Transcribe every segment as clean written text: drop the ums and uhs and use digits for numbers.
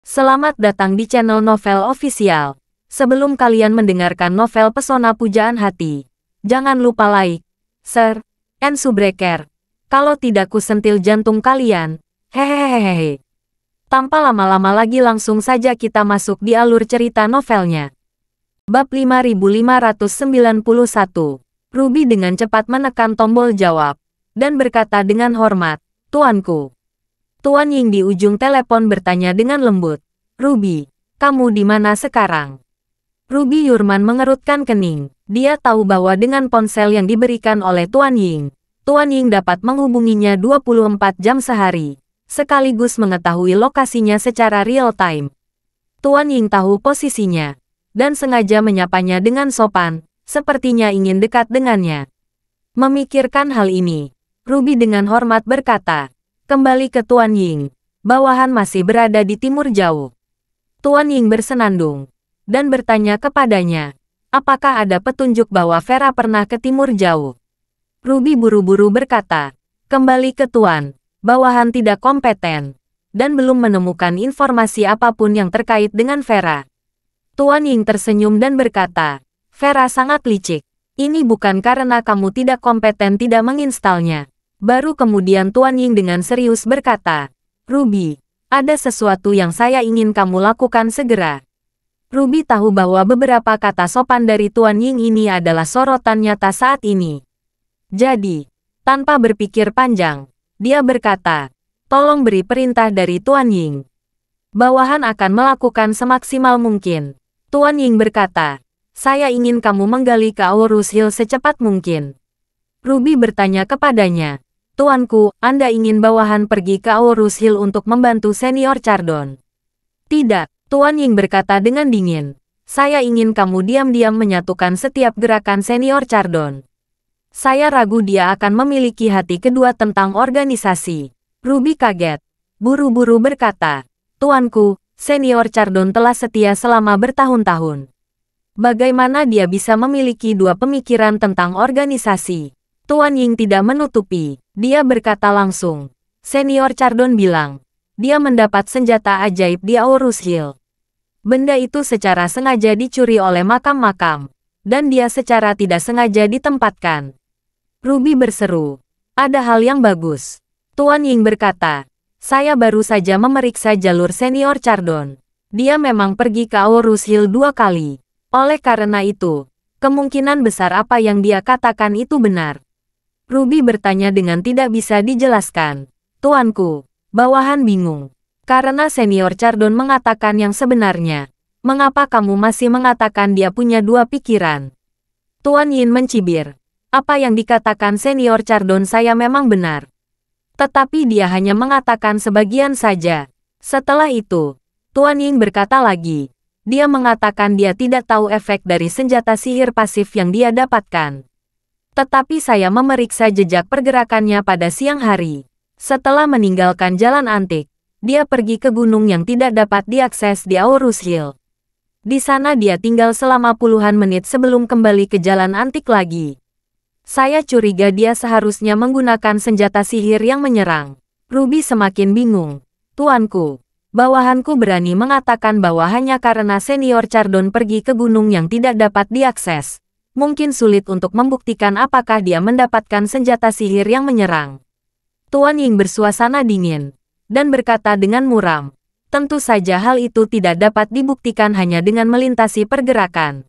Selamat datang di channel Novel Official. Sebelum kalian mendengarkan novel Pesona Pujaan Hati, jangan lupa like, share, and subscribe. Kalau tidak kusentil jantung kalian. Hehehehe. Tanpa lama-lama lagi langsung saja kita masuk di alur cerita novelnya. Bab 5591. Ruby dengan cepat menekan tombol jawab dan berkata dengan hormat, "Tuanku." Tuan Ying di ujung telepon bertanya dengan lembut, "Ruby, kamu di mana sekarang?" Ruby Yurman mengerutkan kening. Dia tahu bahwa dengan ponsel yang diberikan oleh Tuan Ying dapat menghubunginya 24 jam sehari, sekaligus mengetahui lokasinya secara real time. Tuan Ying tahu posisinya, dan sengaja menyapanya dengan sopan, sepertinya ingin dekat dengannya. Memikirkan hal ini, Ruby dengan hormat berkata, "Kembali ke Tuan Ying, bawahan masih berada di timur jauh." Tuan Ying bersenandung dan bertanya kepadanya, apakah ada petunjuk bahwa Vera pernah ke timur jauh? Ruby buru-buru berkata, "Kembali ke Tuan, bawahan tidak kompeten dan belum menemukan informasi apapun yang terkait dengan Vera." Tuan Ying tersenyum dan berkata, "Vera sangat licik. Ini bukan karena kamu tidak kompeten tidak menginstalnya." Baru kemudian Tuan Ying dengan serius berkata, "Ruby, ada sesuatu yang saya ingin kamu lakukan segera." Ruby tahu bahwa beberapa kata sopan dari Tuan Ying ini adalah sorotan nyata saat ini. Jadi, tanpa berpikir panjang, dia berkata, "Tolong beri perintah dari Tuan Ying. Bawahan akan melakukan semaksimal mungkin." Tuan Ying berkata, "Saya ingin kamu menggali ke Aurus Hill secepat mungkin." Ruby bertanya kepadanya, "Tuanku, Anda ingin bawahan pergi ke Aurus Hill untuk membantu Senior Chardon?" "Tidak," Tuan Ying berkata dengan dingin. "Saya ingin kamu diam-diam menyatukan setiap gerakan Senior Chardon. Saya ragu dia akan memiliki hati kedua tentang organisasi." Ruby kaget. Buru-buru berkata, "Tuanku, Senior Chardon telah setia selama bertahun-tahun. Bagaimana dia bisa memiliki dua pemikiran tentang organisasi?" Tuan Ying tidak menutupi. Dia berkata langsung, "Senior Chardon bilang, dia mendapat senjata ajaib di Aurus Hill. Benda itu secara sengaja dicuri oleh makam-makam, dan dia secara tidak sengaja ditempatkan." Ruby berseru, "Ada hal yang bagus." Tuan Ying berkata, "Saya baru saja memeriksa jalur Senior Chardon. Dia memang pergi ke Aurus Hill 2 kali. Oleh karena itu, kemungkinan besar apa yang dia katakan itu benar." Ruby bertanya dengan tidak bisa dijelaskan, "Tuanku, bawahan bingung. Karena Senior Chardon mengatakan yang sebenarnya, mengapa kamu masih mengatakan dia punya dua pikiran?" Tuan Yin mencibir, "Apa yang dikatakan Senior Chardon saya memang benar. Tetapi dia hanya mengatakan sebagian saja." Setelah itu, Tuan Ying berkata lagi, "Dia mengatakan dia tidak tahu efek dari senjata sihir pasif yang dia dapatkan. Tetapi saya memeriksa jejak pergerakannya pada siang hari. Setelah meninggalkan jalan antik, dia pergi ke gunung yang tidak dapat diakses di Aurus Hill. Di sana dia tinggal selama puluhan menit sebelum kembali ke jalan antik lagi. Saya curiga dia seharusnya menggunakan senjata sihir yang menyerang." Ruby semakin bingung. "Tuanku, bawahanku berani mengatakan bahwa hanya karena Senior Chardon pergi ke gunung yang tidak dapat diakses, mungkin sulit untuk membuktikan apakah dia mendapatkan senjata sihir yang menyerang." Tuan Ying bersuasana dingin dan berkata dengan muram, "Tentu saja hal itu tidak dapat dibuktikan hanya dengan melintasi pergerakan."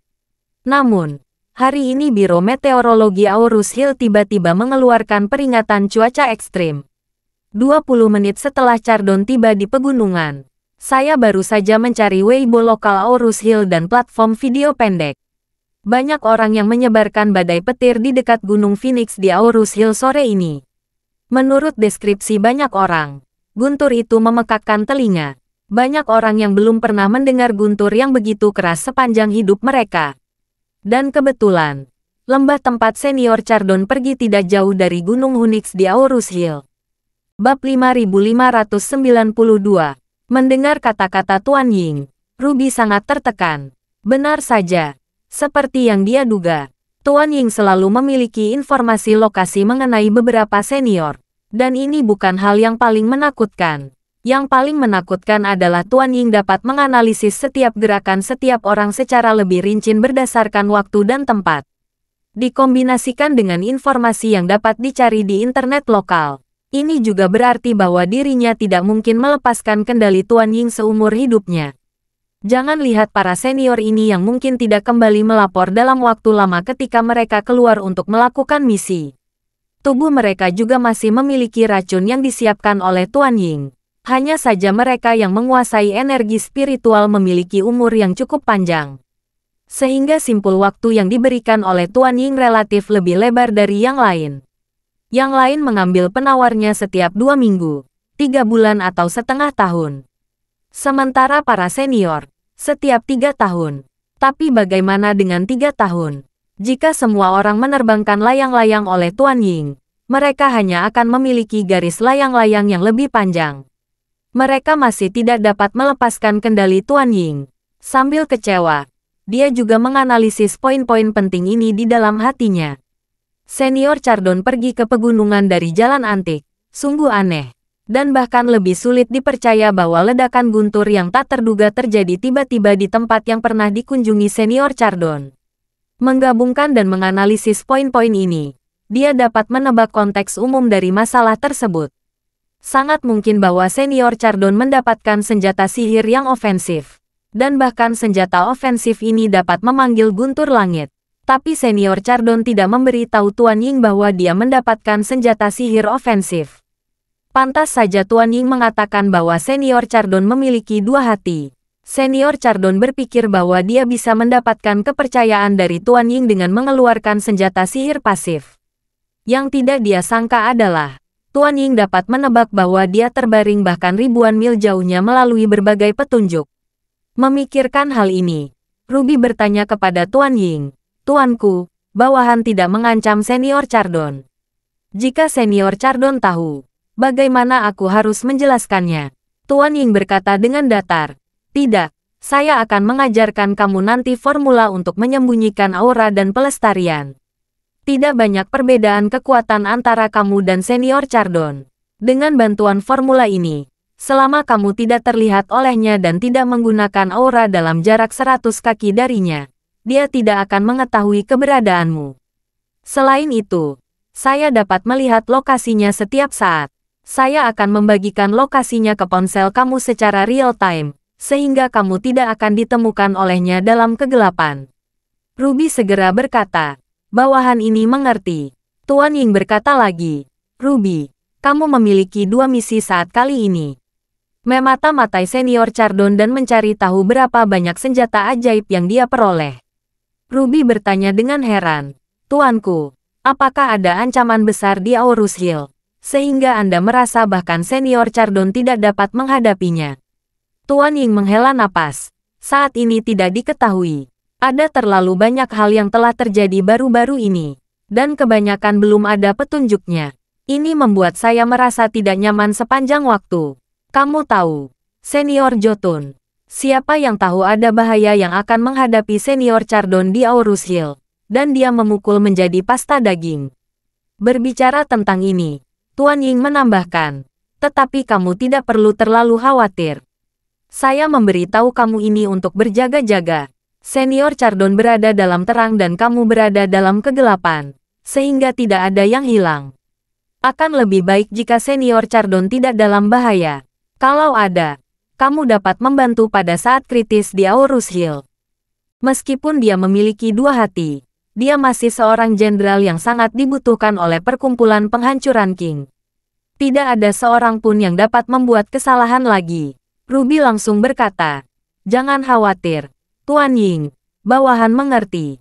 Namun, hari ini Biro Meteorologi Aurus Hill tiba-tiba mengeluarkan peringatan cuaca ekstrim. 20 menit setelah Chardon tiba di pegunungan, saya baru saja mencari Weibo lokal Aurus Hill dan platform video pendek. Banyak orang yang menyebarkan badai petir di dekat Gunung Phoenix di Aurus Hill sore ini. Menurut deskripsi banyak orang, guntur itu memekakkan telinga. Banyak orang yang belum pernah mendengar guntur yang begitu keras sepanjang hidup mereka. Dan kebetulan, lembah tempat Senior Chardon pergi tidak jauh dari Gunung Phoenix di Aurus Hill. Bab 5592. Mendengar kata-kata Tuan Ying, Ruby sangat tertekan. Benar saja, seperti yang dia duga, Tuan Ying selalu memiliki informasi lokasi mengenai beberapa senior. Dan ini bukan hal yang paling menakutkan. Yang paling menakutkan adalah Tuan Ying dapat menganalisis setiap gerakan setiap orang secara lebih rinci berdasarkan waktu dan tempat. Dikombinasikan dengan informasi yang dapat dicari di internet lokal. Ini juga berarti bahwa dirinya tidak mungkin melepaskan kendali Tuan Ying seumur hidupnya. Jangan lihat para senior ini yang mungkin tidak kembali melapor dalam waktu lama ketika mereka keluar untuk melakukan misi. Tubuh mereka juga masih memiliki racun yang disiapkan oleh Tuan Ying. Hanya saja mereka yang menguasai energi spiritual memiliki umur yang cukup panjang. Sehingga simpul waktu yang diberikan oleh Tuan Ying relatif lebih lebar dari yang lain. Yang lain mengambil penawarnya setiap 2 minggu, 3 bulan atau setengah tahun. Sementara para senior, setiap 3 tahun. Tapi bagaimana dengan 3 tahun? Jika semua orang menerbangkan layang-layang oleh Tuan Ying, mereka hanya akan memiliki garis layang-layang yang lebih panjang. Mereka masih tidak dapat melepaskan kendali Tuan Ying. Sambil kecewa, dia juga menganalisis poin-poin penting ini di dalam hatinya. Senior Chardon pergi ke pegunungan dari jalan antik, sungguh aneh. Dan bahkan lebih sulit dipercaya bahwa ledakan guntur yang tak terduga terjadi tiba-tiba di tempat yang pernah dikunjungi Senior Chardon. Menggabungkan dan menganalisis poin-poin ini, dia dapat menebak konteks umum dari masalah tersebut. Sangat mungkin bahwa Senior Chardon mendapatkan senjata sihir yang ofensif. Dan bahkan senjata ofensif ini dapat memanggil guntur langit. Tapi Senior Chardon tidak memberi tahu Tuan Ying bahwa dia mendapatkan senjata sihir ofensif. Pantas saja Tuan Ying mengatakan bahwa Senior Chardon memiliki 2 hati. Senior Chardon berpikir bahwa dia bisa mendapatkan kepercayaan dari Tuan Ying dengan mengeluarkan senjata sihir pasif. Yang tidak dia sangka adalah Tuan Ying dapat menebak bahwa dia terbaring bahkan ribuan mil jauhnya melalui berbagai petunjuk. Memikirkan hal ini, Ruby bertanya kepada Tuan Ying, "Tuanku, bawahan tidak mengancam Senior Chardon. Jika Senior Chardon tahu, bagaimana aku harus menjelaskannya?" Tuan Ying berkata dengan datar, "Tidak, saya akan mengajarkan kamu nanti formula untuk menyembunyikan aura dan pelestarian. Tidak banyak perbedaan kekuatan antara kamu dan Senior Chardon. Dengan bantuan formula ini, selama kamu tidak terlihat olehnya dan tidak menggunakan aura dalam jarak 100 kaki darinya, dia tidak akan mengetahui keberadaanmu. Selain itu, saya dapat melihat lokasinya setiap saat. Saya akan membagikan lokasinya ke ponsel kamu secara real-time, sehingga kamu tidak akan ditemukan olehnya dalam kegelapan." Ruby segera berkata, "Bawahan ini mengerti." Tuan Ying berkata lagi, "Ruby, kamu memiliki 2 misi saat kali ini. Memata-matai Senior Chardon dan mencari tahu berapa banyak senjata ajaib yang dia peroleh." Ruby bertanya dengan heran, "Tuanku, apakah ada ancaman besar di Aurus Hill, sehingga Anda merasa bahkan Senior Chardon tidak dapat menghadapinya?" Tuan Ying menghela napas. "Saat ini tidak diketahui. Ada terlalu banyak hal yang telah terjadi baru-baru ini, dan kebanyakan belum ada petunjuknya. Ini membuat saya merasa tidak nyaman sepanjang waktu. Kamu tahu, Senior Jotun, siapa yang tahu ada bahaya yang akan menghadapi Senior Chardon di Aurus Hill, dan dia memukul menjadi pasta daging." Berbicara tentang ini, Tuan Ying menambahkan, "Tetapi kamu tidak perlu terlalu khawatir. Saya memberitahu kamu ini untuk berjaga-jaga. Senior Chardon berada dalam terang dan kamu berada dalam kegelapan, sehingga tidak ada yang hilang. Akan lebih baik jika Senior Chardon tidak dalam bahaya. Kalau ada, kamu dapat membantu pada saat kritis di Aurus Hill." Meskipun dia memiliki 2 hati, dia masih seorang jenderal yang sangat dibutuhkan oleh perkumpulan penghancuran King. Tidak ada seorang pun yang dapat membuat kesalahan lagi. Ruby langsung berkata, "Jangan khawatir, Tuan Ying, bawahan mengerti."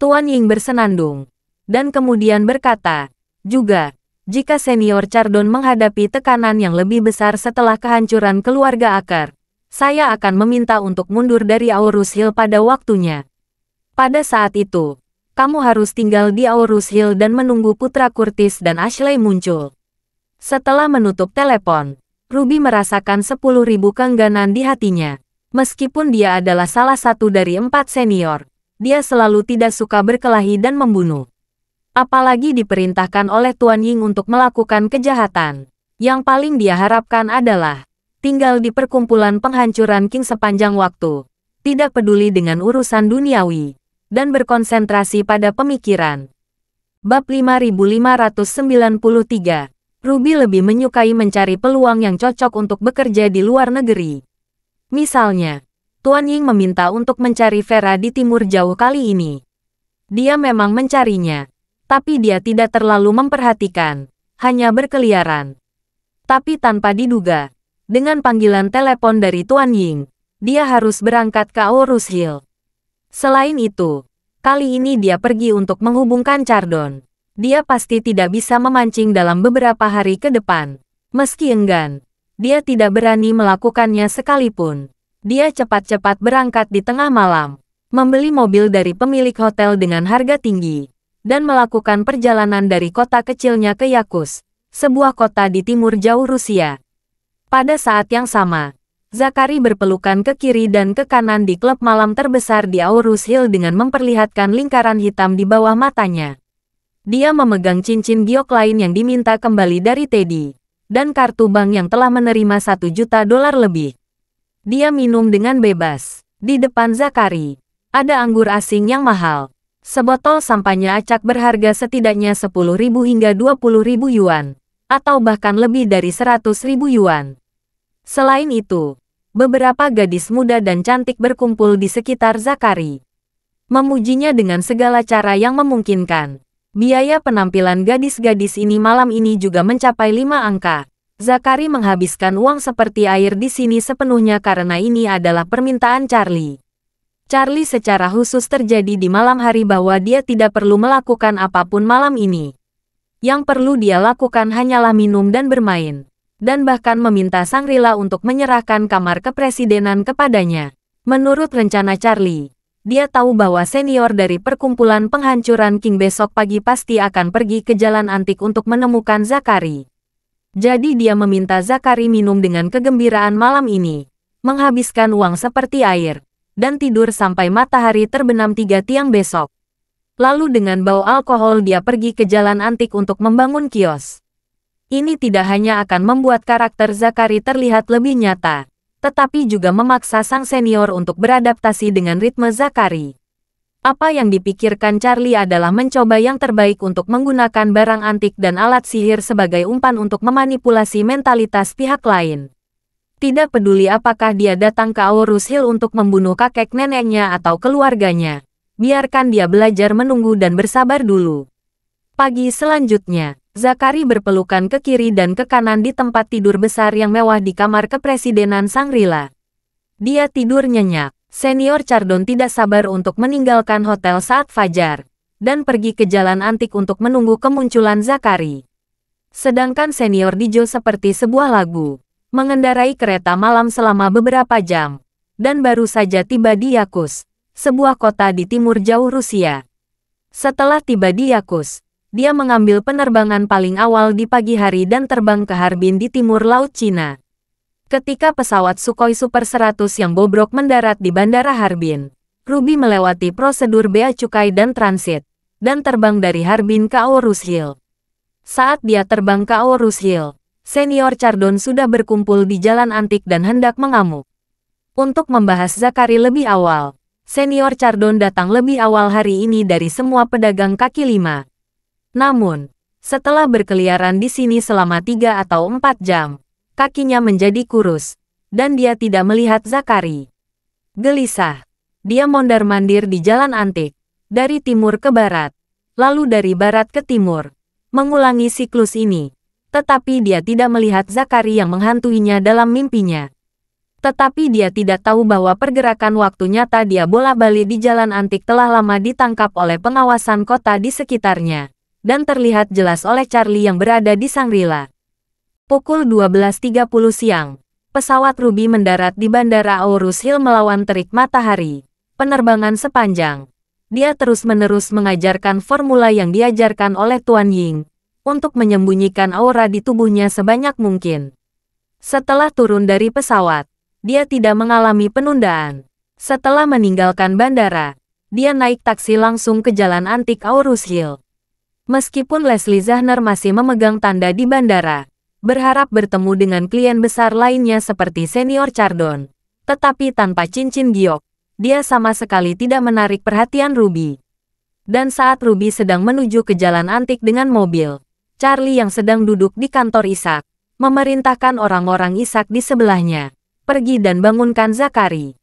Tuan Ying bersenandung, dan kemudian berkata, "Juga, jika Senior Chardon menghadapi tekanan yang lebih besar setelah kehancuran keluarga akar, saya akan meminta untuk mundur dari Aurus Hill pada waktunya. Pada saat itu, kamu harus tinggal di Aurus Hill dan menunggu Putra Curtis dan Ashley muncul." Setelah menutup telepon, Ruby merasakan 10.000 keengganan di hatinya. Meskipun dia adalah salah satu dari 4 senior, dia selalu tidak suka berkelahi dan membunuh. Apalagi diperintahkan oleh Tuan Ying untuk melakukan kejahatan. Yang paling dia harapkan adalah tinggal di perkumpulan penghancuran King sepanjang waktu, tidak peduli dengan urusan duniawi, dan berkonsentrasi pada pemikiran. Bab 5593, Ruby lebih menyukai mencari peluang yang cocok untuk bekerja di luar negeri. Misalnya, Tuan Ying meminta untuk mencari Vera di timur jauh kali ini. Dia memang mencarinya, tapi dia tidak terlalu memperhatikan, hanya berkeliaran. Tapi tanpa diduga, dengan panggilan telepon dari Tuan Ying, dia harus berangkat ke Aorus Hill. Selain itu, kali ini dia pergi untuk menghubungkan Chardon. Dia pasti tidak bisa memancing dalam beberapa hari ke depan. Meski enggan, dia tidak berani melakukannya sekalipun. Dia cepat-cepat berangkat di tengah malam, membeli mobil dari pemilik hotel dengan harga tinggi, dan melakukan perjalanan dari kota kecilnya ke Yakus, sebuah kota di timur jauh Rusia. Pada saat yang sama, Zakari berpelukan ke kiri dan ke kanan di klub malam terbesar di Aorus Hill dengan memperlihatkan lingkaran hitam di bawah matanya. Dia memegang cincin giok lain yang diminta kembali dari Teddy, dan kartu bank yang telah menerima $1 juta lebih. Dia minum dengan bebas. Di depan Zakari, ada anggur asing yang mahal. Sebotol sampahnya acak berharga setidaknya 10.000 hingga 20.000 yuan, atau bahkan lebih dari 100.000 yuan. Selain itu, beberapa gadis muda dan cantik berkumpul di sekitar Zakari, memujinya dengan segala cara yang memungkinkan. Biaya penampilan gadis-gadis ini malam ini juga mencapai 5 angka. Zakari menghabiskan uang seperti air di sini sepenuhnya karena ini adalah permintaan Charlie. Charlie secara khusus terjadi di malam hari bahwa dia tidak perlu melakukan apapun malam ini. Yang perlu dia lakukan hanyalah minum dan bermain. Dan bahkan meminta Shangri-La untuk menyerahkan kamar kepresidenan kepadanya. Menurut rencana Charlie, dia tahu bahwa senior dari perkumpulan penghancuran King besok pagi pasti akan pergi ke jalan antik untuk menemukan Zakari. Jadi dia meminta Zakari minum dengan kegembiraan malam ini, menghabiskan uang seperti air, dan tidur sampai matahari terbenam 3 tiang besok. Lalu dengan bau alkohol dia pergi ke jalan antik untuk membangun kios. Ini tidak hanya akan membuat karakter Zakari terlihat lebih nyata, tetapi juga memaksa sang senior untuk beradaptasi dengan ritme Zakari. Apa yang dipikirkan Charlie adalah mencoba yang terbaik untuk menggunakan barang antik dan alat sihir sebagai umpan untuk memanipulasi mentalitas pihak lain. Tidak peduli apakah dia datang ke Aorus Hill untuk membunuh kakek neneknya atau keluarganya, biarkan dia belajar menunggu dan bersabar dulu. Pagi selanjutnya, Zakari berpelukan ke kiri dan ke kanan di tempat tidur besar yang mewah di kamar kepresidenan Shangri-La. Dia tidur nyenyak. Senior Chardon tidak sabar untuk meninggalkan hotel saat fajar, dan pergi ke jalan antik untuk menunggu kemunculan Zakari. Sedangkan senior Dijo seperti sebuah lagu, mengendarai kereta malam selama beberapa jam, dan baru saja tiba di Yakus, sebuah kota di timur jauh Rusia. Setelah tiba di Yakus, dia mengambil penerbangan paling awal di pagi hari dan terbang ke Harbin di timur Laut Cina. Ketika pesawat Sukhoi Super 100 yang bobrok mendarat di Bandara Harbin, Ruby melewati prosedur bea cukai dan transit, dan terbang dari Harbin ke Aorus Hill. Saat dia terbang ke Aorus Hill, senior Chardon sudah berkumpul di jalan antik dan hendak mengamuk. Untuk membahas Zakari lebih awal, senior Chardon datang lebih awal hari ini dari semua pedagang kaki lima. Namun, setelah berkeliaran di sini selama 3 atau 4 jam, kakinya menjadi kurus, dan dia tidak melihat Zakari. Gelisah, dia mondar-mandir di jalan antik, dari timur ke barat, lalu dari barat ke timur, mengulangi siklus ini, tetapi dia tidak melihat Zakari yang menghantuinya dalam mimpinya. Tetapi dia tidak tahu bahwa pergerakan waktu nyata dia bolak-balik di jalan antik telah lama ditangkap oleh pengawasan kota di sekitarnya, dan terlihat jelas oleh Charlie yang berada di Shangri-La. Pukul 12.30 siang, pesawat Ruby mendarat di Bandara Aorus Hill melawan terik matahari. Penerbangan sepanjang. Dia terus-menerus mengajarkan formula yang diajarkan oleh Tuan Ying, untuk menyembunyikan aura di tubuhnya sebanyak mungkin. Setelah turun dari pesawat, dia tidak mengalami penundaan. Setelah meninggalkan bandara, dia naik taksi langsung ke jalan antik Aorus Hill. Meskipun Leslie Zahner masih memegang tanda di bandara, berharap bertemu dengan klien besar lainnya seperti Senior Chardon. Tetapi tanpa cincin giok, dia sama sekali tidak menarik perhatian Ruby. Dan saat Ruby sedang menuju ke jalan antik dengan mobil, Charlie yang sedang duduk di kantor Ishak, memerintahkan orang-orang Ishak di sebelahnya, pergi dan bangunkan Zakari.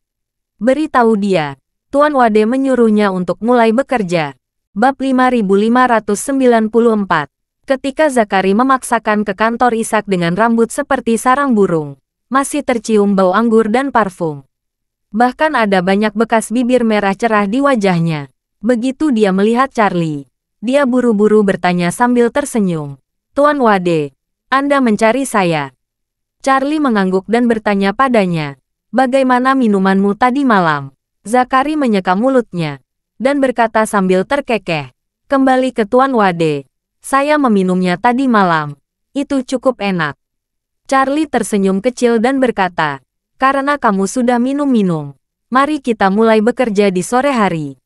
Beritahu dia, Tuan Wade menyuruhnya untuk mulai bekerja. Bab 5594. Ketika Zakari memaksakan ke kantor Ishak dengan rambut seperti sarang burung, masih tercium bau anggur dan parfum. Bahkan ada banyak bekas bibir merah cerah di wajahnya. Begitu dia melihat Charlie, dia buru-buru bertanya sambil tersenyum. Tuan Wade, Anda mencari saya? Charlie mengangguk dan bertanya padanya, bagaimana minumanmu tadi malam? Zakari menyeka mulutnya dan berkata sambil terkekeh, kembali ke Tuan Wade. Saya meminumnya tadi malam. Itu cukup enak. Charlie tersenyum kecil dan berkata, karena kamu sudah minum-minum, mari kita mulai bekerja di sore hari.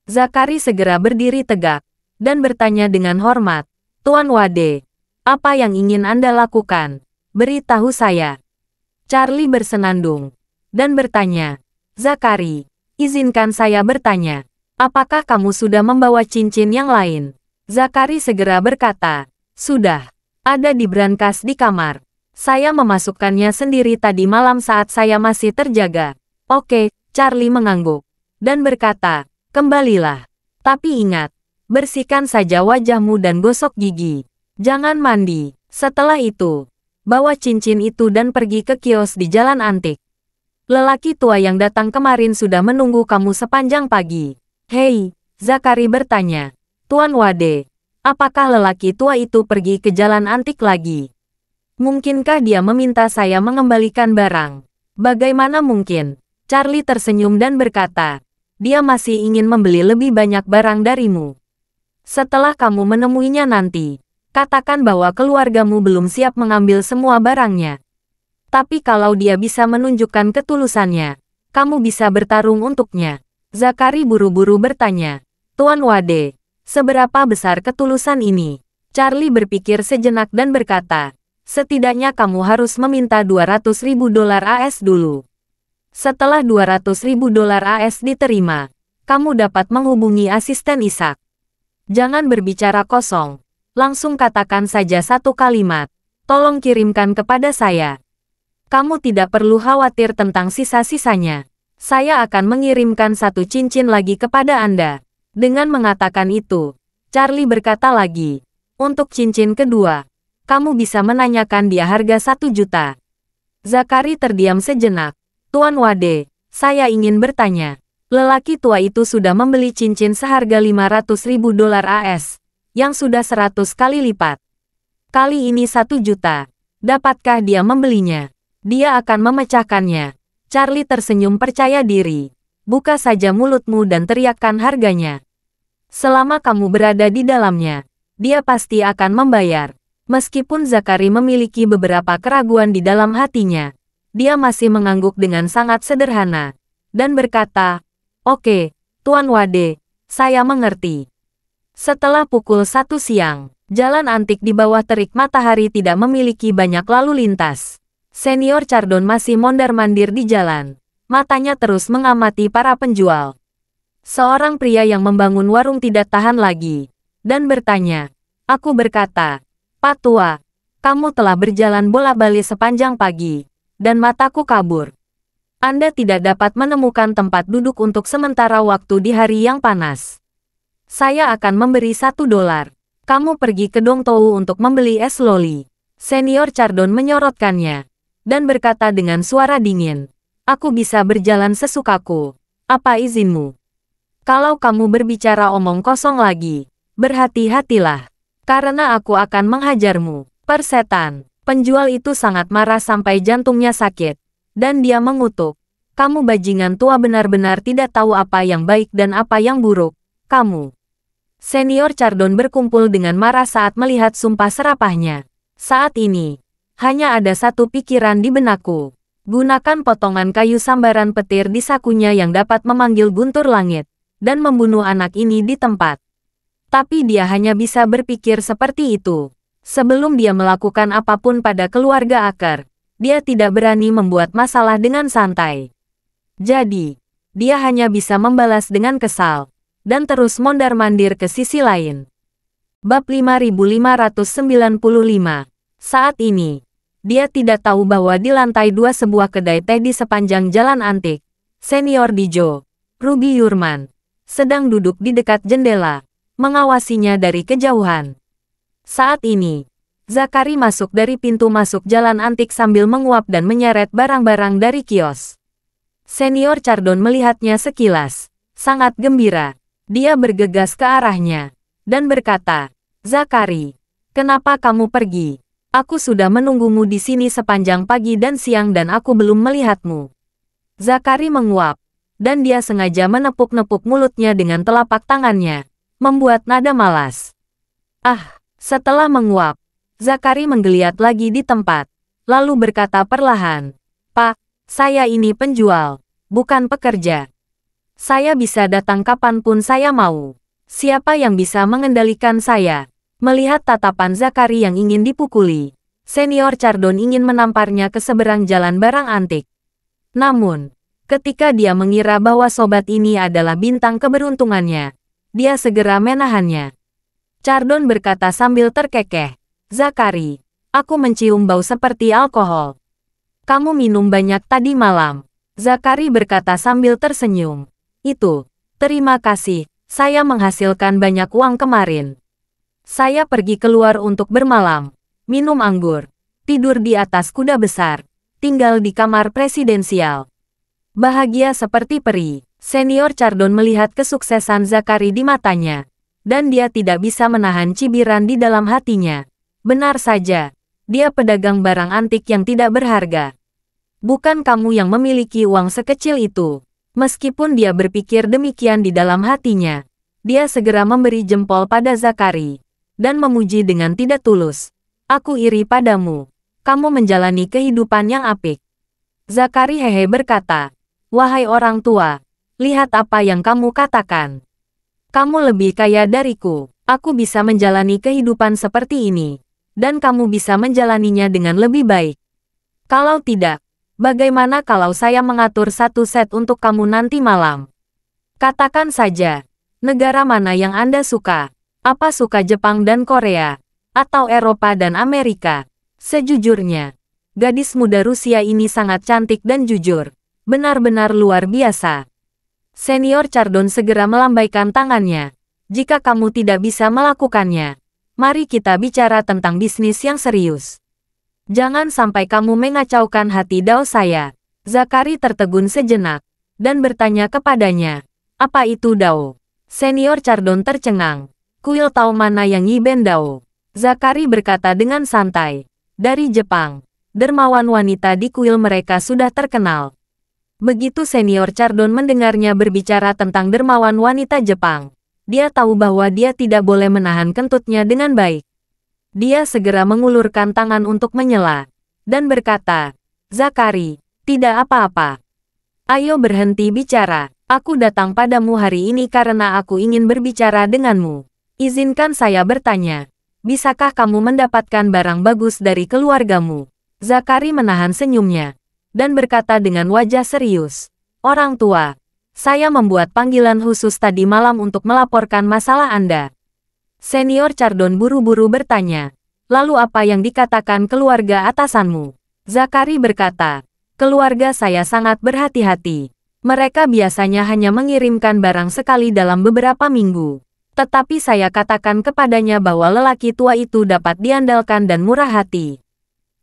Zakari segera berdiri tegak dan bertanya dengan hormat, Tuan Wade, apa yang ingin Anda lakukan? Beritahu saya. Charlie bersenandung dan bertanya, Zakari, izinkan saya bertanya, apakah kamu sudah membawa cincin yang lain? Zakari segera berkata, sudah. Ada di brankas di kamar. Saya memasukkannya sendiri tadi malam saat saya masih terjaga. Oke, Charlie mengangguk dan berkata, kembalilah. Tapi ingat, bersihkan saja wajahmu dan gosok gigi. Jangan mandi. Setelah itu, bawa cincin itu dan pergi ke kios di Jalan Antik. Lelaki tua yang datang kemarin sudah menunggu kamu sepanjang pagi. Hei, Zakari bertanya. Tuan Wade, apakah lelaki tua itu pergi ke Jalan Antik lagi? Mungkinkah dia meminta saya mengembalikan barang? Bagaimana mungkin? Charlie tersenyum dan berkata, dia masih ingin membeli lebih banyak barang darimu. Setelah kamu menemuinya nanti, katakan bahwa keluargamu belum siap mengambil semua barangnya. Tapi kalau dia bisa menunjukkan ketulusannya, kamu bisa bertarung untuknya. Zakari buru-buru bertanya, Tuan Wade, seberapa besar ketulusan ini? Charlie berpikir sejenak dan berkata, setidaknya kamu harus meminta $200.000 AS dulu. Setelah $200.000 AS diterima, kamu dapat menghubungi asisten Ishak. Jangan berbicara kosong, langsung katakan saja satu kalimat, tolong kirimkan kepada saya. Kamu tidak perlu khawatir tentang sisa-sisanya. Saya akan mengirimkan satu cincin lagi kepada Anda. Dengan mengatakan itu, Charlie berkata lagi, untuk cincin kedua, kamu bisa menanyakan dia harga 1 juta. Zakari terdiam sejenak. Tuan Wade, saya ingin bertanya. Lelaki tua itu sudah membeli cincin seharga $500.000 AS, yang sudah 100 kali lipat. Kali ini 1 juta. Dapatkah dia membelinya? Dia akan memecahkannya. Charlie tersenyum percaya diri. Buka saja mulutmu dan teriakkan harganya. Selama kamu berada di dalamnya, dia pasti akan membayar. Meskipun Zakari memiliki beberapa keraguan di dalam hatinya, dia masih mengangguk dengan sangat sederhana dan berkata, oke, Tuan Wade, saya mengerti. Setelah pukul 1 siang, jalan antik di bawah terik matahari tidak memiliki banyak lalu lintas. Senior Chardon masih mondar-mandir di jalan. Matanya terus mengamati para penjual. Seorang pria yang membangun warung tidak tahan lagi dan bertanya, aku berkata, Pak Tua, kamu telah berjalan bola-balik sepanjang pagi, dan mataku kabur. Anda tidak dapat menemukan tempat duduk untuk sementara waktu di hari yang panas. Saya akan memberi $1. Kamu pergi ke Dongtou untuk membeli es loli. Senior Chardon menyorotkannya dan berkata dengan suara dingin, aku bisa berjalan sesukaku. Apa izinmu? Kalau kamu berbicara omong kosong lagi, berhati-hatilah, karena aku akan menghajarmu. Persetan. Penjual itu sangat marah sampai jantungnya sakit, dan dia mengutuk. Kamu bajingan tua benar-benar tidak tahu apa yang baik dan apa yang buruk. Kamu. Senior Chardon berkumpul dengan marah saat melihat sumpah serapahnya. Saat ini, hanya ada satu pikiran di benakku. Gunakan potongan kayu sambaran petir di sakunya yang dapat memanggil guntur langit, dan membunuh anak ini di tempat. Tapi dia hanya bisa berpikir seperti itu. Sebelum dia melakukan apapun pada keluarga Aker, dia tidak berani membuat masalah dengan santai. Jadi, dia hanya bisa membalas dengan kesal, dan terus mondar-mandir ke sisi lain. Bab 5595. Saat ini, dia tidak tahu bahwa di lantai 2 sebuah kedai teh di sepanjang jalan antik, Senior Dijo, Ruby Yurman, sedang duduk di dekat jendela, mengawasinya dari kejauhan. Saat ini, Zakari masuk dari pintu masuk jalan antik sambil menguap dan menyeret barang-barang dari kios. Senior Chardon melihatnya sekilas, sangat gembira. Dia bergegas ke arahnya, dan berkata, "Zakari, kenapa kamu pergi? Aku sudah menunggumu di sini sepanjang pagi dan siang dan aku belum melihatmu." Zakari menguap, dan dia sengaja menepuk-nepuk mulutnya dengan telapak tangannya, membuat nada malas. Setelah menguap, Zakari menggeliat lagi di tempat, lalu berkata perlahan, "Pak, saya ini penjual, bukan pekerja. Saya bisa datang kapanpun saya mau. Siapa yang bisa mengendalikan saya?" Melihat tatapan Zakari yang ingin dipukuli, Senior Chardon ingin menamparnya ke seberang jalan barang antik. Namun, ketika dia mengira bahwa sobat ini adalah bintang keberuntungannya, dia segera menahannya. Chardon berkata sambil terkekeh, "Zakari, aku mencium bau seperti alkohol. Kamu minum banyak tadi malam." Zakari berkata sambil tersenyum. Terima kasih, saya menghasilkan banyak uang kemarin. Saya pergi keluar untuk bermalam, minum anggur, tidur di atas kuda besar, tinggal di kamar presidensial. Bahagia seperti peri." Senior Chardon melihat kesuksesan Zakari di matanya, dan dia tidak bisa menahan cibiran di dalam hatinya. Benar saja, dia pedagang barang antik yang tidak berharga. Bukan kamu yang memiliki uang sekecil itu. Meskipun dia berpikir demikian di dalam hatinya, dia segera memberi jempol pada Zakari, dan memuji dengan tidak tulus. "Aku iri padamu. Kamu menjalani kehidupan yang apik." Zakari hehe berkata, "Wahai orang tua, lihat apa yang kamu katakan. Kamu lebih kaya dariku. Aku bisa menjalani kehidupan seperti ini, dan kamu bisa menjalaninya dengan lebih baik. Kalau tidak, bagaimana kalau saya mengatur satu set untuk kamu nanti malam? Katakan saja, negara mana yang Anda suka? Apa suka Jepang dan Korea? Atau Eropa dan Amerika?" Sejujurnya, gadis muda Rusia ini sangat cantik dan jujur. Benar-benar luar biasa. Senior Chardon segera melambaikan tangannya. "Jika kamu tidak bisa melakukannya, mari kita bicara tentang bisnis yang serius. Jangan sampai kamu mengacaukan hati Dao saya." Zakari tertegun sejenak, dan bertanya kepadanya, "Apa itu Dao?" Senior Chardon tercengang. "Kuil Tao mana yang Yiben Dao?" Zakari berkata dengan santai, "Dari Jepang. Dermawan wanita di kuil mereka sudah terkenal." Begitu Senior Chardon mendengarnya berbicara tentang dermawan wanita Jepang, dia tahu bahwa dia tidak boleh menahan kentutnya dengan baik. Dia segera mengulurkan tangan untuk menyela, dan berkata, "Zakari, tidak apa-apa. Ayo berhenti bicara. Aku datang padamu hari ini karena aku ingin berbicara denganmu. Izinkan saya bertanya, bisakah kamu mendapatkan barang bagus dari keluargamu?" Zakari menahan senyumnya, dan berkata dengan wajah serius, "Orang tua, saya membuat panggilan khusus tadi malam untuk melaporkan masalah Anda." Senior Chardon buru-buru bertanya, "Lalu apa yang dikatakan keluarga atasanmu?" Zakari berkata, "Keluarga saya sangat berhati-hati. Mereka biasanya hanya mengirimkan barang sekali dalam beberapa minggu. Tetapi saya katakan kepadanya bahwa lelaki tua itu dapat diandalkan dan murah hati.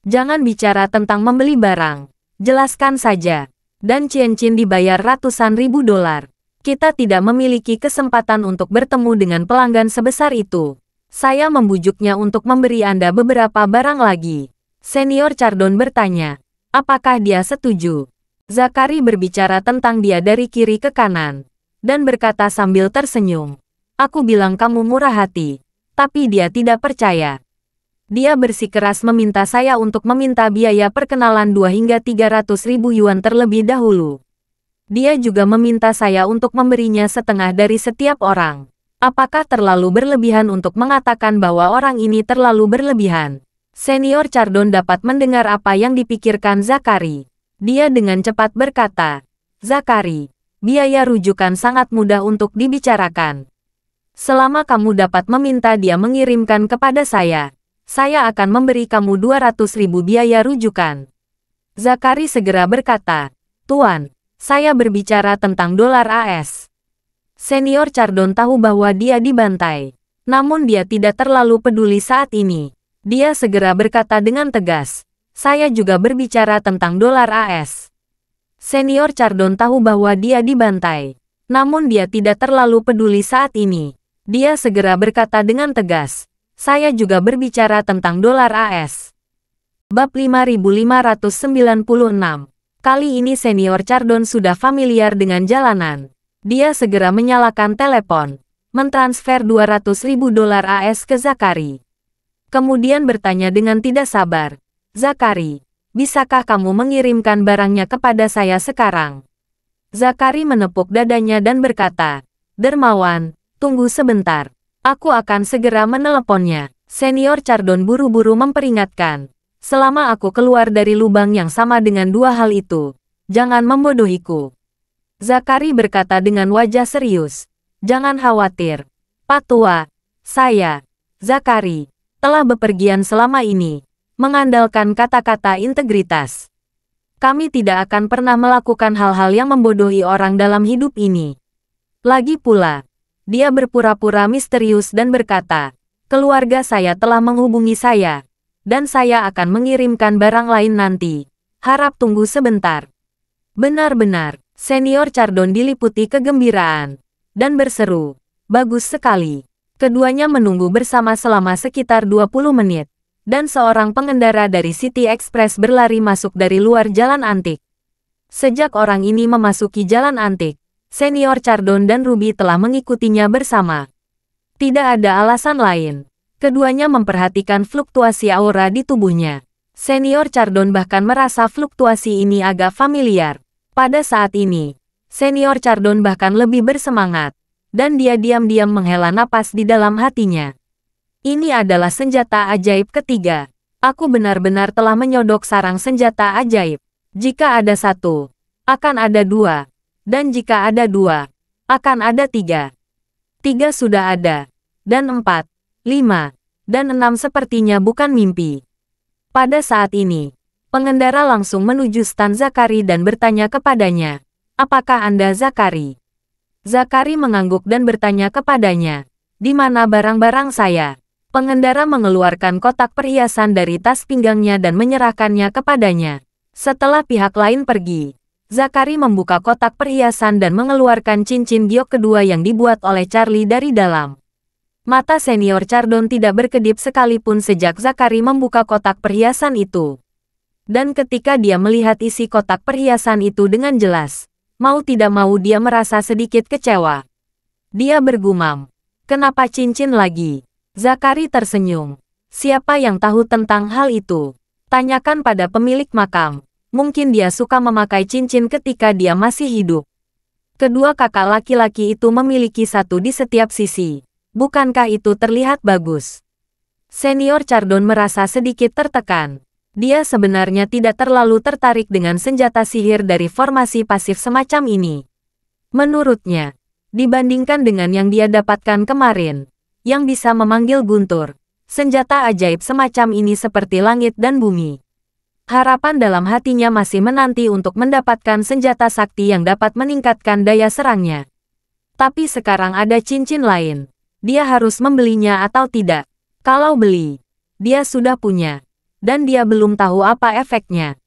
Jangan bicara tentang membeli barang. Jelaskan saja." Dan cincin dibayar ratusan ribu dolar. "Kita tidak memiliki kesempatan untuk bertemu dengan pelanggan sebesar itu. Saya membujuknya untuk memberi Anda beberapa barang lagi." Senior Chardon bertanya, apakah dia setuju. Zakari berbicara tentang dia dari kiri ke kanan, dan berkata sambil tersenyum, "Aku bilang kamu murah hati, tapi dia tidak percaya. Dia bersikeras meminta saya untuk meminta biaya perkenalan 2 hingga 300 ribu yuan terlebih dahulu. Dia juga meminta saya untuk memberinya setengah dari setiap orang. Apakah terlalu berlebihan untuk mengatakan bahwa orang ini terlalu berlebihan? Senior Chardon dapat mendengar apa yang dipikirkan Zakari. Dia dengan cepat berkata, Zakari, biaya rujukan sangat mudah untuk dibicarakan. Selama kamu dapat meminta dia mengirimkan kepada saya akan memberi kamu 200.000 biaya rujukan. Zakari segera berkata, Tuan, saya berbicara tentang dolar AS. Senior Chardon tahu bahwa dia dibantai. Namun dia tidak terlalu peduli saat ini. Dia segera berkata dengan tegas, saya juga berbicara tentang dolar AS. Senior Chardon tahu bahwa dia dibantai. Namun dia tidak terlalu peduli saat ini. Dia segera berkata dengan tegas, saya juga berbicara tentang dolar AS. Bab 5596. Kali ini Senior Chardon sudah familiar dengan jalanan. Dia segera menyalakan telepon, mentransfer 200.000 dolar AS ke Zakari. Kemudian bertanya dengan tidak sabar, Zakari, bisakah kamu mengirimkan barangnya kepada saya sekarang? Zakari menepuk dadanya dan berkata, Dermawan, tunggu sebentar. Aku akan segera meneleponnya. Senior Chardon buru-buru memperingatkan, selama aku keluar dari lubang yang sama dengan dua hal itu, jangan membodohiku. Zakari berkata dengan wajah serius, jangan khawatir, Pak Tua, saya, Zakari, telah bepergian selama ini, mengandalkan kata-kata integritas. Kami tidak akan pernah melakukan hal-hal yang membodohi orang dalam hidup ini. Lagi pula, dia berpura-pura misterius dan berkata, keluarga saya telah menghubungi saya, dan saya akan mengirimkan barang lain nanti. Harap tunggu sebentar. Benar-benar, Senior Chardon diliputi kegembiraan, dan berseru, bagus sekali. Keduanya menunggu bersama selama sekitar 20 menit, dan seorang pengendara dari City Express berlari masuk dari luar jalan antik. Sejak orang ini memasuki jalan antik, Senior Chardon dan Ruby telah mengikutinya bersama. Tidak ada alasan lain. Keduanya memperhatikan fluktuasi aura di tubuhnya. Senior Chardon bahkan merasa fluktuasi ini agak familiar. Pada saat ini, Senior Chardon bahkan lebih bersemangat, dan dia diam-diam menghela napas di dalam hatinya. Ini adalah senjata ajaib ketiga. Aku benar-benar telah menyodok sarang senjata ajaib. Jika ada satu, akan ada dua. Dan jika ada dua, akan ada tiga. Tiga sudah ada. Dan 4, 5, dan 6 sepertinya bukan mimpi. Pada saat ini, pengendara langsung menuju stan Zakari dan bertanya kepadanya, apakah Anda Zakari? Zakari mengangguk dan bertanya kepadanya, di mana barang-barang saya? Pengendara mengeluarkan kotak perhiasan dari tas pinggangnya dan menyerahkannya kepadanya. Setelah pihak lain pergi, Zakari membuka kotak perhiasan dan mengeluarkan cincin giok kedua yang dibuat oleh Charlie dari dalam. Mata Senior Chardon tidak berkedip sekalipun sejak Zakari membuka kotak perhiasan itu. Dan ketika dia melihat isi kotak perhiasan itu dengan jelas, mau tidak mau dia merasa sedikit kecewa. Dia bergumam, kenapa cincin lagi? Zakari tersenyum. Siapa yang tahu tentang hal itu? Tanyakan pada pemilik makam. Mungkin dia suka memakai cincin ketika dia masih hidup. Kedua kakak laki-laki itu memiliki satu di setiap sisi. Bukankah itu terlihat bagus? Senior Chardon merasa sedikit tertekan. Dia sebenarnya tidak terlalu tertarik dengan senjata sihir dari formasi pasif semacam ini. Menurutnya, dibandingkan dengan yang dia dapatkan kemarin, yang bisa memanggil guntur, senjata ajaib semacam ini seperti langit dan bumi. Harapan dalam hatinya masih menanti untuk mendapatkan senjata sakti yang dapat meningkatkan daya serangnya. Tapi sekarang ada cincin lain. Dia harus membelinya atau tidak. Kalau beli, dia sudah punya. Dan dia belum tahu apa efeknya.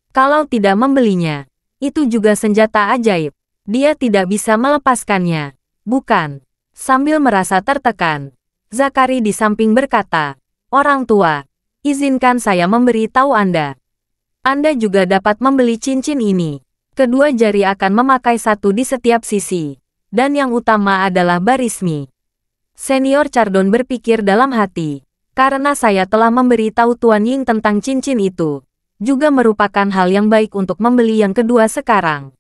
Kalau tidak membelinya, itu juga senjata ajaib. Dia tidak bisa melepaskannya. Bukan. Sambil merasa tertekan, Zakari di samping berkata, orang tua, izinkan saya memberi tahu Anda. Anda juga dapat membeli cincin ini. Kedua jari akan memakai satu di setiap sisi. Dan yang utama adalah barismi. Senior Chardon berpikir dalam hati. Karena saya telah memberi tahu Tuan Ying tentang cincin itu, juga merupakan hal yang baik untuk membeli yang kedua sekarang.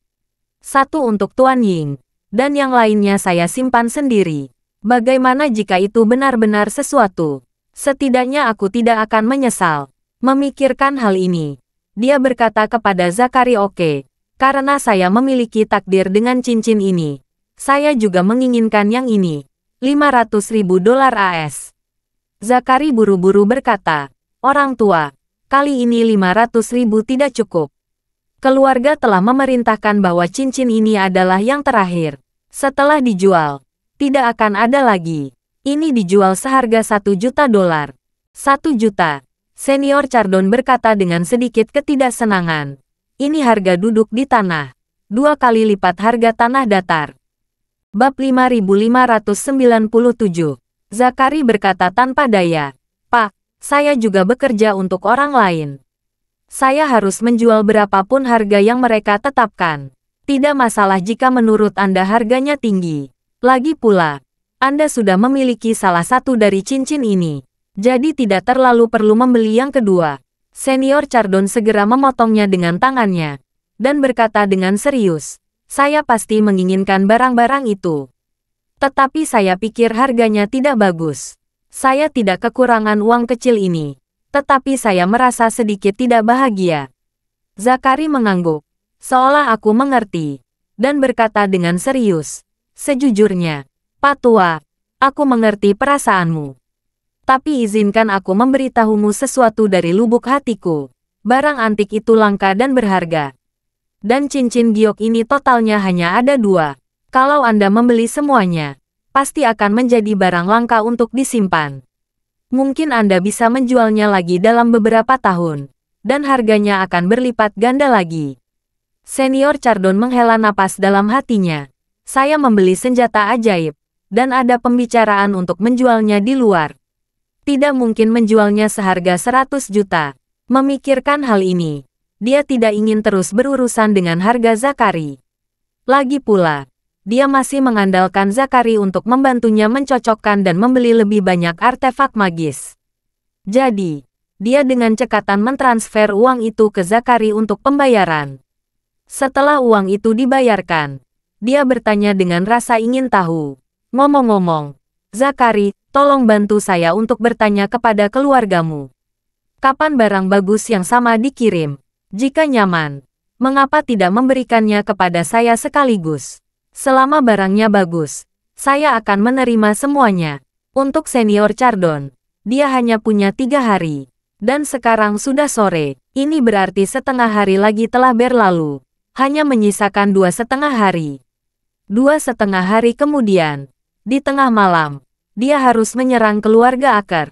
Satu untuk Tuan Ying, dan yang lainnya saya simpan sendiri. Bagaimana jika itu benar-benar sesuatu? Setidaknya aku tidak akan menyesal memikirkan hal ini. Dia berkata kepada Zakari, oke, karena saya memiliki takdir dengan cincin ini. Saya juga menginginkan yang ini. 500.000 dolar AS. Zakari buru-buru berkata, orang tua, kali ini 500.000 tidak cukup. Keluarga telah memerintahkan bahwa cincin ini adalah yang terakhir. Setelah dijual, tidak akan ada lagi. Ini dijual seharga 1 juta dolar. 1 juta. Senior Chardon berkata dengan sedikit ketidaksenangan. Ini harga duduk di tanah. 2 kali lipat harga tanah datar. Bab 5597. Zakari berkata tanpa daya. Pak, saya juga bekerja untuk orang lain. Saya harus menjual berapapun harga yang mereka tetapkan. Tidak masalah jika menurut Anda harganya tinggi. Lagi pula, Anda sudah memiliki salah satu dari cincin ini. Jadi tidak terlalu perlu membeli yang kedua. Senior Chardon segera memotongnya dengan tangannya. Dan berkata dengan serius. Saya pasti menginginkan barang-barang itu. Tetapi saya pikir harganya tidak bagus. Saya tidak kekurangan uang kecil ini. Tetapi saya merasa sedikit tidak bahagia. Zakari mengangguk. Seolah aku mengerti. Dan berkata dengan serius. Sejujurnya, Pak Tua, aku mengerti perasaanmu. Tapi izinkan aku memberitahumu sesuatu dari lubuk hatiku. Barang antik itu langka dan berharga. Dan cincin giok ini totalnya hanya ada 2. Kalau Anda membeli semuanya, pasti akan menjadi barang langka untuk disimpan. Mungkin Anda bisa menjualnya lagi dalam beberapa tahun, dan harganya akan berlipat ganda lagi. Senior Chardon menghela napas dalam hatinya. Saya membeli senjata ajaib, dan ada pembicaraan untuk menjualnya di luar. Tidak mungkin menjualnya seharga 100 juta. Memikirkan hal ini, dia tidak ingin terus berurusan dengan harga Zakari. Lagi pula, dia masih mengandalkan Zakari untuk membantunya mencocokkan dan membeli lebih banyak artefak magis. Jadi, dia dengan cekatan mentransfer uang itu ke Zakari untuk pembayaran. Setelah uang itu dibayarkan, dia bertanya dengan rasa ingin tahu. Ngomong-ngomong, Zakari, tolong bantu saya untuk bertanya kepada keluargamu. Kapan barang bagus yang sama dikirim? Jika nyaman, mengapa tidak memberikannya kepada saya sekaligus? Selama barangnya bagus, saya akan menerima semuanya. Untuk Senior Chardon, dia hanya punya 3 hari. Dan sekarang sudah sore, ini berarti setengah hari lagi telah berlalu. Hanya menyisakan 2,5 hari. 2,5 hari kemudian, di tengah malam, dia harus menyerang keluarga Aker.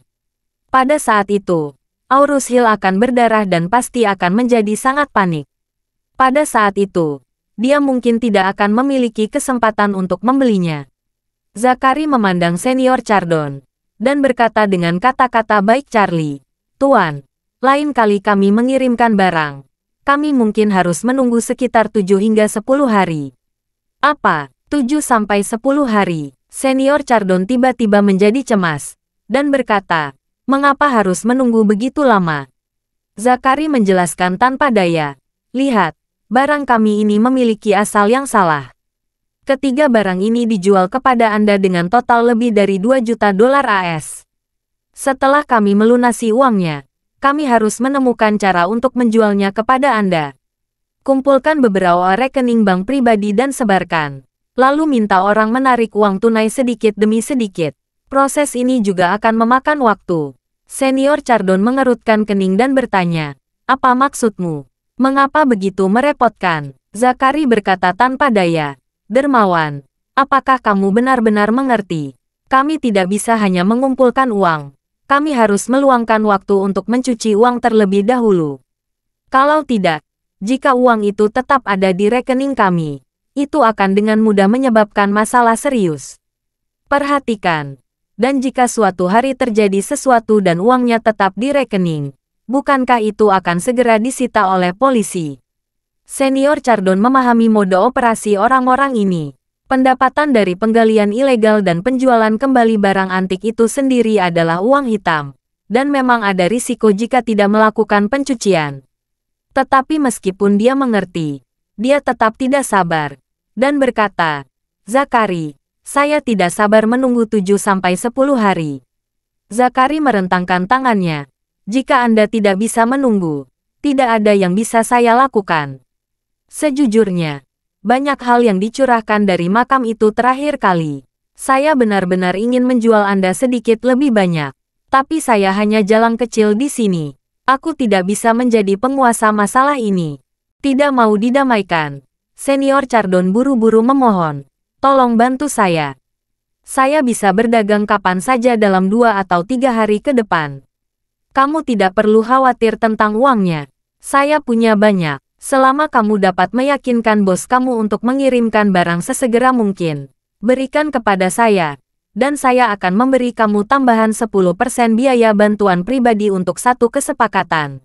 Pada saat itu, Aurus Hill akan berdarah dan pasti akan menjadi sangat panik. Pada saat itu, dia mungkin tidak akan memiliki kesempatan untuk membelinya. Zakari memandang Senior Chardon, dan berkata dengan kata-kata baik Charlie, Tuan, lain kali kami mengirimkan barang. Kami mungkin harus menunggu sekitar 7 hingga 10 hari. Apa? 7 sampai 10 hari? Senior Chardon tiba-tiba menjadi cemas, dan berkata, mengapa harus menunggu begitu lama? Zakari menjelaskan tanpa daya. Lihat, barang kami ini memiliki asal yang salah. Ketiga barang ini dijual kepada Anda dengan total lebih dari 2 juta dolar AS. Setelah kami melunasi uangnya, kami harus menemukan cara untuk menjualnya kepada Anda. Kumpulkan beberapa rekening bank pribadi dan sebarkan. Lalu minta orang menarik uang tunai sedikit demi sedikit. Proses ini juga akan memakan waktu. Senior Chardon mengerutkan kening dan bertanya, apa maksudmu? Mengapa begitu merepotkan? Zakari berkata tanpa daya, Dermawan, apakah kamu benar-benar mengerti? Kami tidak bisa hanya mengumpulkan uang. Kami harus meluangkan waktu untuk mencuci uang terlebih dahulu. Kalau tidak, jika uang itu tetap ada di rekening kami, itu akan dengan mudah menyebabkan masalah serius. Perhatikan. Dan jika suatu hari terjadi sesuatu dan uangnya tetap di rekening, bukankah itu akan segera disita oleh polisi? Senior Chardon memahami mode operasi orang-orang ini. Pendapatan dari penggalian ilegal dan penjualan kembali barang antik itu sendiri adalah uang hitam. Dan memang ada risiko jika tidak melakukan pencucian. Tetapi meskipun dia mengerti, dia tetap tidak sabar. Dan berkata, Zakari, Saya tidak sabar menunggu 7-10 hari. Zakari merentangkan tangannya. Jika Anda tidak bisa menunggu, tidak ada yang bisa saya lakukan. Sejujurnya, banyak hal yang dicurahkan dari makam itu terakhir kali. Saya benar-benar ingin menjual Anda sedikit lebih banyak. Tapi saya hanya jalang kecil di sini. Aku tidak bisa menjadi penguasa masalah ini. Tidak mau didamaikan. Senior Chardon buru-buru memohon. Tolong bantu saya. Saya bisa berdagang kapan saja dalam 2 atau 3 hari ke depan. Kamu tidak perlu khawatir tentang uangnya. Saya punya banyak. Selama kamu dapat meyakinkan bos kamu untuk mengirimkan barang sesegera mungkin, berikan kepada saya. Dan saya akan memberi kamu tambahan 10% biaya bantuan pribadi untuk satu kesepakatan.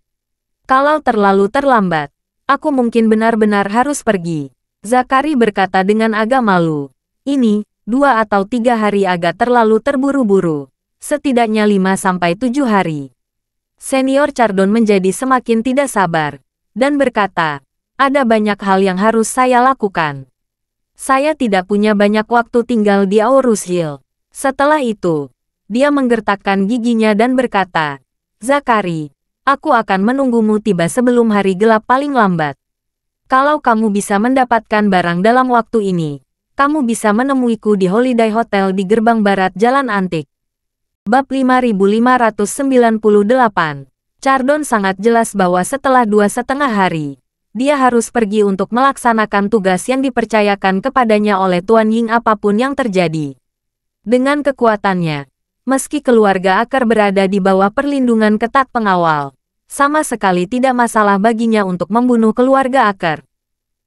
Kalau terlalu terlambat, aku mungkin benar-benar harus pergi. Zakari berkata dengan agak malu. Ini, 2 atau 3 hari agak terlalu terburu-buru. Setidaknya 5-7 hari. Senior Chardon menjadi semakin tidak sabar, dan berkata, ada banyak hal yang harus saya lakukan. Saya tidak punya banyak waktu tinggal di Aurus Hill. Setelah itu, dia menggertakkan giginya dan berkata, Zakari, aku akan menunggumu tiba sebelum hari gelap paling lambat. Kalau kamu bisa mendapatkan barang dalam waktu ini, kamu bisa menemuiku di Holiday Hotel di gerbang barat Jalan Antik. Bab 5598. Chardon sangat jelas bahwa setelah 2,5 hari, dia harus pergi untuk melaksanakan tugas yang dipercayakan kepadanya oleh Tuan Ying apapun yang terjadi. Dengan kekuatannya, meski keluarga Akar berada di bawah perlindungan ketat pengawal, sama sekali tidak masalah baginya untuk membunuh keluarga Akar.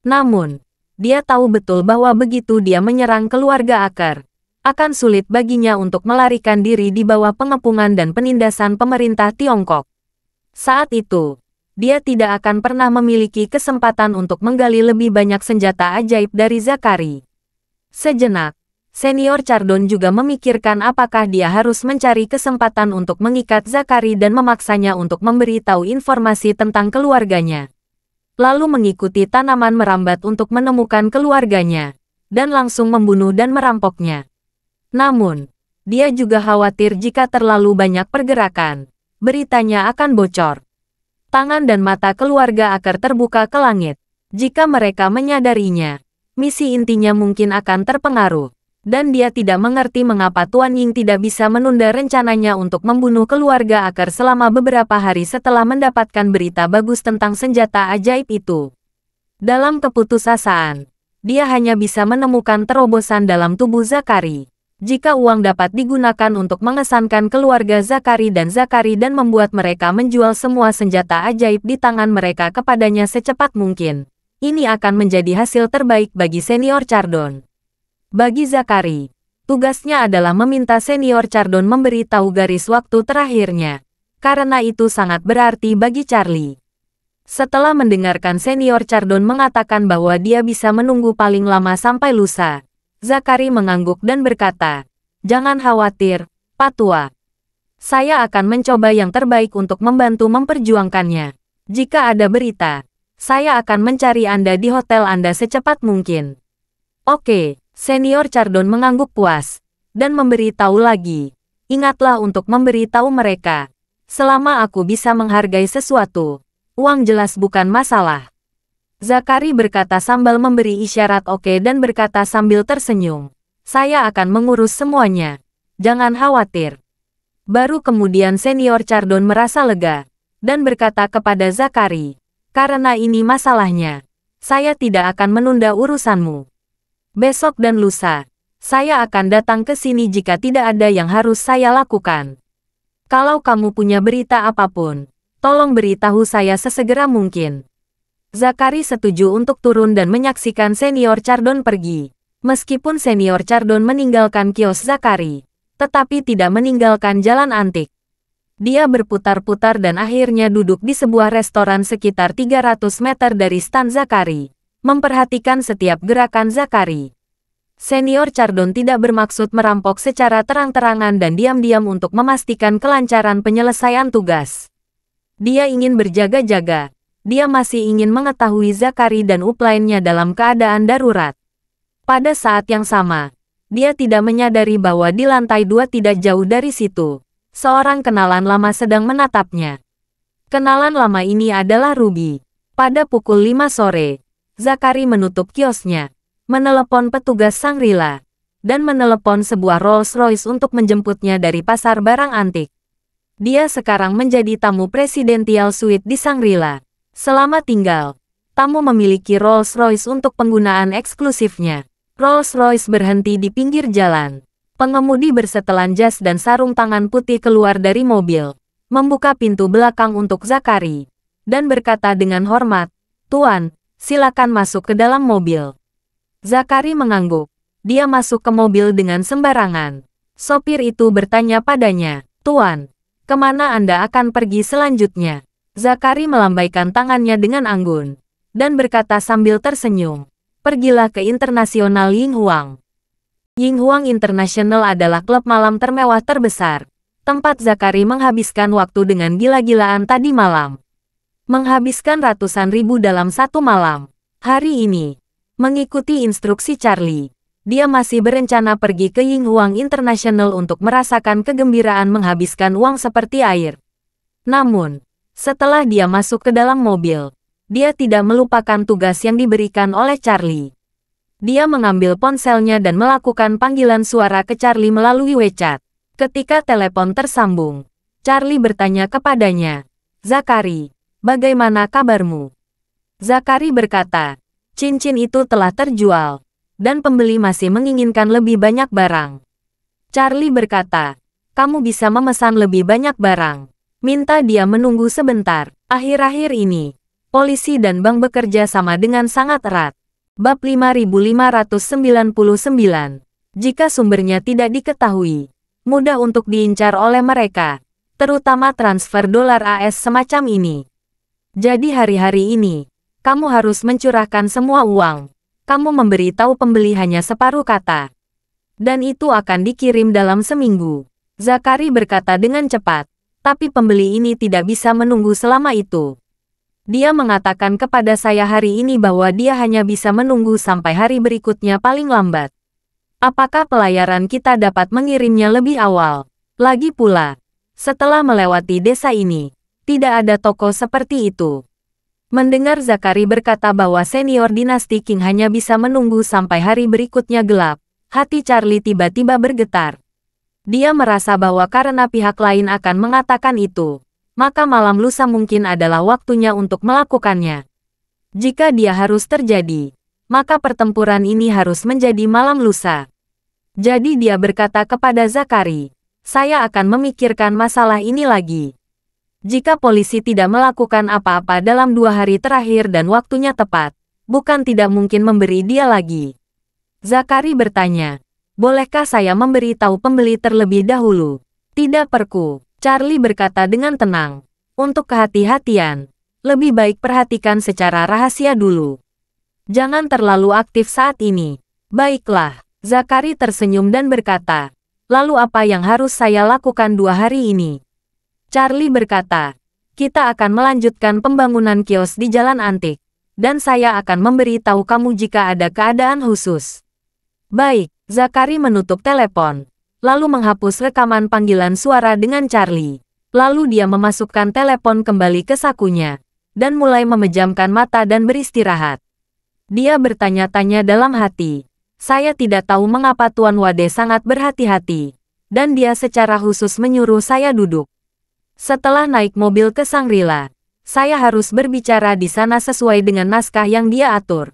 Namun, dia tahu betul bahwa begitu dia menyerang keluarga Akar, akan sulit baginya untuk melarikan diri di bawah pengepungan dan penindasan pemerintah Tiongkok. Saat itu, dia tidak akan pernah memiliki kesempatan untuk menggali lebih banyak senjata ajaib dari Zakari. Sejenak, Senior Chardon juga memikirkan apakah dia harus mencari kesempatan untuk mengikat Zakari dan memaksanya untuk memberi tahu informasi tentang keluarganya. Lalu mengikuti tanaman merambat untuk menemukan keluarganya, dan langsung membunuh dan merampoknya. Namun, dia juga khawatir jika terlalu banyak pergerakan, beritanya akan bocor. Tangan dan mata keluarga Akar terbuka ke langit. Jika mereka menyadarinya, misi intinya mungkin akan terpengaruh. Dan dia tidak mengerti mengapa Tuan Ying tidak bisa menunda rencananya untuk membunuh keluarga Akar selama beberapa hari setelah mendapatkan berita bagus tentang senjata ajaib itu. Dalam keputusasaan, dia hanya bisa menemukan terobosan dalam tubuh Zakari. Jika uang dapat digunakan untuk mengesankan keluarga Zakari dan membuat mereka menjual semua senjata ajaib di tangan mereka kepadanya secepat mungkin, ini akan menjadi hasil terbaik bagi Senior Chardon. Bagi Zakari, tugasnya adalah meminta Senior Chardon memberi tahu garis waktu terakhirnya, karena itu sangat berarti bagi Charlie. Setelah mendengarkan Senior Chardon mengatakan bahwa dia bisa menunggu paling lama sampai lusa, Zakari mengangguk dan berkata, jangan khawatir, Pak Tua. Saya akan mencoba yang terbaik untuk membantu memperjuangkannya. Jika ada berita, saya akan mencari Anda di hotel Anda secepat mungkin. Oke, Senior Chardon mengangguk puas, dan memberi tahu lagi. Ingatlah untuk memberi tahu mereka. Selama aku bisa menghargai sesuatu, uang jelas bukan masalah. Zakari berkata sambil memberi isyarat oke dan berkata sambil tersenyum. Saya akan mengurus semuanya. Jangan khawatir. Baru kemudian Senior Chardon merasa lega, dan berkata kepada Zakari, karena ini masalahnya, saya tidak akan menunda urusanmu. Besok dan lusa, saya akan datang ke sini jika tidak ada yang harus saya lakukan. Kalau kamu punya berita apapun, tolong beritahu saya sesegera mungkin. Zakari setuju untuk turun dan menyaksikan Senior Chardon pergi. Meskipun Senior Chardon meninggalkan kios Zakari, tetapi tidak meninggalkan Jalan Antik. Dia berputar-putar dan akhirnya duduk di sebuah restoran sekitar 300 meter dari stan Zakari, memperhatikan setiap gerakan Zakari. Senior Chardon tidak bermaksud merampok secara terang-terangan dan diam-diam untuk memastikan kelancaran penyelesaian tugas. Dia ingin berjaga-jaga. Dia masih ingin mengetahui Zakari dan upline-nya dalam keadaan darurat. Pada saat yang sama, Dia tidak menyadari bahwa di lantai 2 tidak jauh dari situ, seorang kenalan lama sedang menatapnya. Kenalan lama ini adalah Ruby. Pada pukul 5 sore, Zakari menutup kiosnya, menelepon petugas Shangri-La, dan menelepon sebuah Rolls-Royce untuk menjemputnya dari pasar barang antik. Dia sekarang menjadi tamu Presidential Suite di Shangri-La. Selamat tinggal. Tamu memiliki Rolls-Royce untuk penggunaan eksklusifnya. Rolls-Royce berhenti di pinggir jalan. Pengemudi bersetelan jas dan sarung tangan putih keluar dari mobil, membuka pintu belakang untuk Zakari, dan berkata dengan hormat, "Tuan, silakan masuk ke dalam mobil." Zakari mengangguk. Dia masuk ke mobil dengan sembarangan. Sopir itu bertanya padanya, "Tuan, kemana Anda akan pergi selanjutnya?" Zakari melambaikan tangannya dengan anggun, dan berkata sambil tersenyum, "Pergilah ke Internasional Yinghuang." Yinghuang International adalah klub malam termewah terbesar, tempat Zakari menghabiskan waktu dengan gila-gilaan tadi malam. Menghabiskan ratusan ribu dalam satu malam. Hari ini, mengikuti instruksi Charlie, dia masih berencana pergi ke Yinghuang International untuk merasakan kegembiraan menghabiskan uang seperti air. Namun, setelah dia masuk ke dalam mobil, dia tidak melupakan tugas yang diberikan oleh Charlie. Dia mengambil ponselnya dan melakukan panggilan suara ke Charlie melalui WeChat. Ketika telepon tersambung, Charlie bertanya kepadanya, "Zakari, bagaimana kabarmu?" Zakari berkata, "Cincin itu telah terjual, dan pembeli masih menginginkan lebih banyak barang." Charlie berkata, "Kamu bisa memesan lebih banyak barang. Minta dia menunggu sebentar." Akhir-akhir ini, polisi dan bank bekerja sama dengan sangat erat. Bab 5599. Jika sumbernya tidak diketahui, mudah untuk diincar oleh mereka, terutama transfer dolar AS semacam ini. Jadi hari-hari ini, kamu harus mencurahkan semua uang. Kamu memberi tahu pembeli hanya separuh kata. Dan itu akan dikirim dalam seminggu. Zakari berkata dengan cepat, tapi pembeli ini tidak bisa menunggu selama itu. Dia mengatakan kepada saya hari ini bahwa dia hanya bisa menunggu sampai hari berikutnya paling lambat. Apakah pelayaran kita dapat mengirimnya lebih awal? Lagi pula, setelah melewati desa ini, tidak ada toko seperti itu. Mendengar Zakari berkata bahwa senior dinasti Qing hanya bisa menunggu sampai hari berikutnya gelap, hati Charlie tiba-tiba bergetar. Dia merasa bahwa karena pihak lain akan mengatakan itu, maka malam lusa mungkin adalah waktunya untuk melakukannya. Jika dia harus terjadi, maka pertempuran ini harus menjadi malam lusa. Jadi dia berkata kepada Zakari, "Saya akan memikirkan masalah ini lagi. Jika polisi tidak melakukan apa-apa dalam 2 hari terakhir dan waktunya tepat, bukan tidak mungkin memberi dia lagi." Zakari bertanya, "Bolehkah saya memberi tahu pembeli terlebih dahulu?" "Tidak perlu," Charlie berkata dengan tenang. "Untuk kehati-hatian, lebih baik perhatikan secara rahasia dulu. Jangan terlalu aktif saat ini." "Baiklah," Zakari tersenyum dan berkata, "Lalu apa yang harus saya lakukan 2 hari ini?" Charlie berkata, "Kita akan melanjutkan pembangunan kios di Jalan Antik, dan saya akan memberi tahu kamu jika ada keadaan khusus." "Baik," Zakari menutup telepon, lalu menghapus rekaman panggilan suara dengan Charlie. Lalu dia memasukkan telepon kembali ke sakunya, dan mulai memejamkan mata dan beristirahat. Dia bertanya-tanya dalam hati, "Saya tidak tahu mengapa Tuan Wade sangat berhati-hati, dan dia secara khusus menyuruh saya duduk. Setelah naik mobil ke Shangri-La, saya harus berbicara di sana sesuai dengan naskah yang dia atur.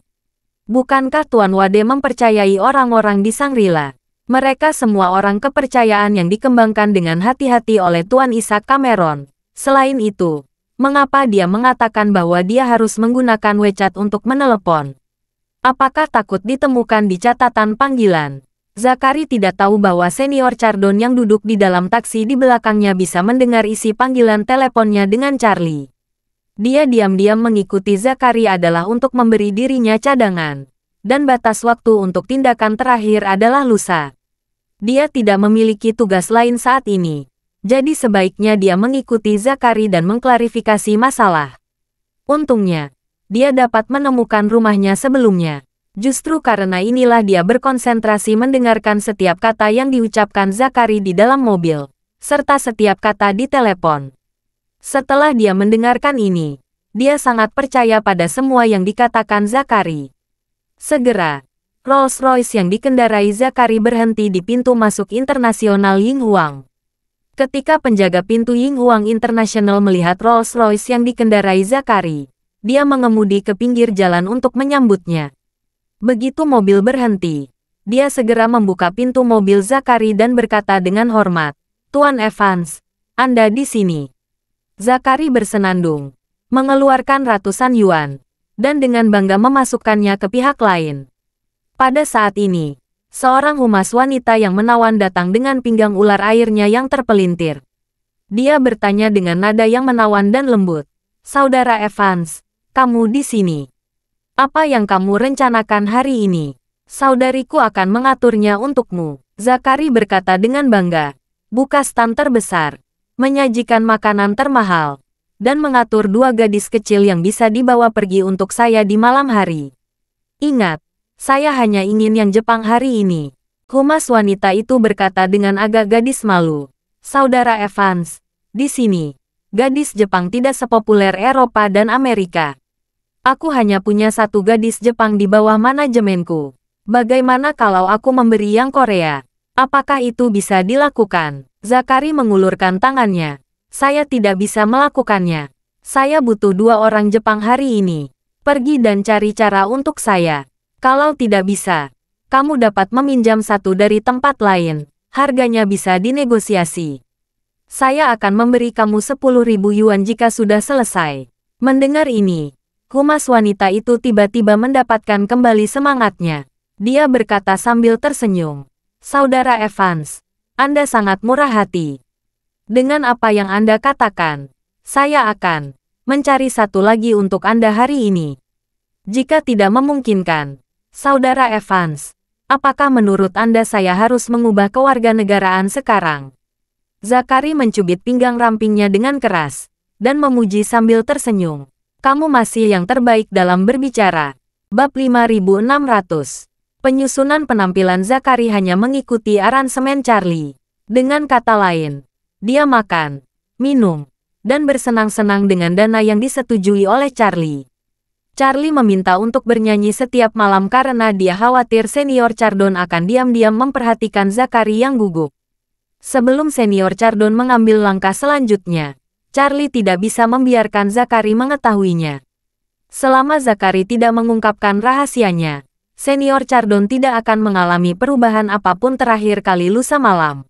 Bukankah Tuan Wade mempercayai orang-orang di Shangri-La? Mereka semua orang kepercayaan yang dikembangkan dengan hati-hati oleh Tuan Isaac Cameron. Selain itu, mengapa dia mengatakan bahwa dia harus menggunakan WeChat untuk menelepon? Apakah takut ditemukan di catatan panggilan?" Zakari tidak tahu bahwa senior Chardon yang duduk di dalam taksi di belakangnya bisa mendengar isi panggilan teleponnya dengan Charlie. Dia diam-diam mengikuti Zakari adalah untuk memberi dirinya cadangan, dan batas waktu untuk tindakan terakhir adalah lusa. Dia tidak memiliki tugas lain saat ini, jadi sebaiknya dia mengikuti Zakari dan mengklarifikasi masalah. Untungnya, dia dapat menemukan rumahnya sebelumnya. Justru karena inilah dia berkonsentrasi mendengarkan setiap kata yang diucapkan Zakari di dalam mobil, serta setiap kata di telepon. Setelah dia mendengarkan ini, dia sangat percaya pada semua yang dikatakan Zakari. Segera, Rolls-Royce yang dikendarai Zakari berhenti di pintu masuk internasional Yinghuang. Ketika penjaga pintu Yinghuang International melihat Rolls-Royce yang dikendarai Zakari, dia mengemudi ke pinggir jalan untuk menyambutnya. Begitu mobil berhenti, dia segera membuka pintu mobil Zakari dan berkata dengan hormat, "Tuan Evans, Anda di sini." Zakari bersenandung, mengeluarkan ratusan yuan, dan dengan bangga memasukkannya ke pihak lain. Pada saat ini, seorang humas wanita yang menawan datang dengan pinggang ular airnya yang terpelintir. Dia bertanya dengan nada yang menawan dan lembut, "Saudara Evans, kamu di sini. Apa yang kamu rencanakan hari ini? Saudariku akan mengaturnya untukmu." Zakari berkata dengan bangga, "Buka stan terbesar, menyajikan makanan termahal, dan mengatur 2 gadis kecil yang bisa dibawa pergi untuk saya di malam hari. Ingat, saya hanya ingin yang Jepang hari ini." Humas wanita itu berkata dengan agak gadis malu, "Saudara Evans, di sini, gadis Jepang tidak sepopuler Eropa dan Amerika. Aku hanya punya 1 gadis Jepang di bawah manajemenku. Bagaimana kalau aku memberi yang Korea? Apakah itu bisa dilakukan?" Zakari mengulurkan tangannya. "Saya tidak bisa melakukannya. Saya butuh 2 orang Jepang hari ini. Pergi dan cari cara untuk saya. Kalau tidak bisa, kamu dapat meminjam 1 dari tempat lain. Harganya bisa dinegosiasi. Saya akan memberi kamu 10.000 yuan jika sudah selesai." Mendengar ini, humas wanita itu tiba-tiba mendapatkan kembali semangatnya. Dia berkata sambil tersenyum, "Saudara Evans, Anda sangat murah hati. Dengan apa yang Anda katakan, saya akan mencari 1 lagi untuk Anda hari ini. Jika tidak memungkinkan, Saudara Evans, apakah menurut Anda saya harus mengubah kewarganegaraan sekarang?" Zakari mencubit pinggang rampingnya dengan keras, dan memuji sambil tersenyum. "Kamu masih yang terbaik dalam berbicara." Bab 5600. Penyusunan penampilan Zakari hanya mengikuti aransemen Charlie. Dengan kata lain, dia makan, minum, dan bersenang-senang dengan dana yang disetujui oleh Charlie. Charlie meminta untuk bernyanyi setiap malam karena dia khawatir Senior Chardon akan diam-diam memperhatikan Zakari yang gugup. Sebelum Senior Chardon mengambil langkah selanjutnya, Charlie tidak bisa membiarkan Zakari mengetahuinya. Selama Zakari tidak mengungkapkan rahasianya, Senior Chardon tidak akan mengalami perubahan apapun terakhir kali lusa malam.